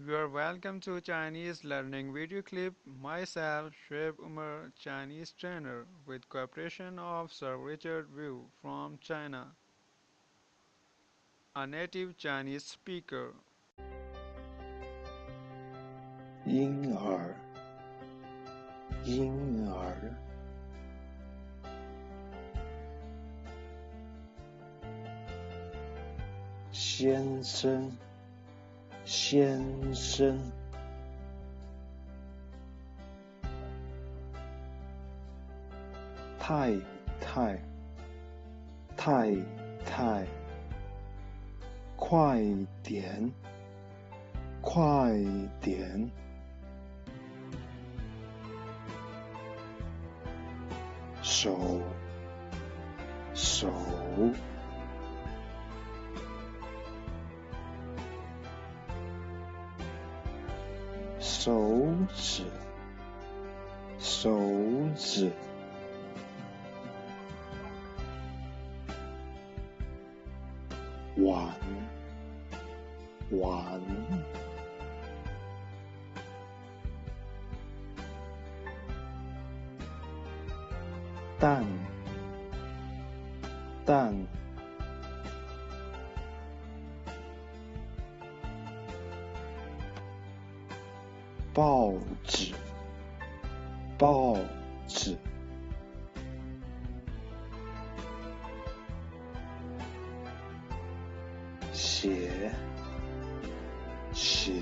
You are welcome to Chinese learning video clip. Myself, Shoaib Umar, Chinese trainer, with cooperation of Sir Richard Wu from China, a native Chinese speaker. 婴儿，婴儿，先生，先生，太太，太太，快点，快点，手，手，手指，手指，碗，碗，蛋，蛋，报纸，报纸，鞋，鞋。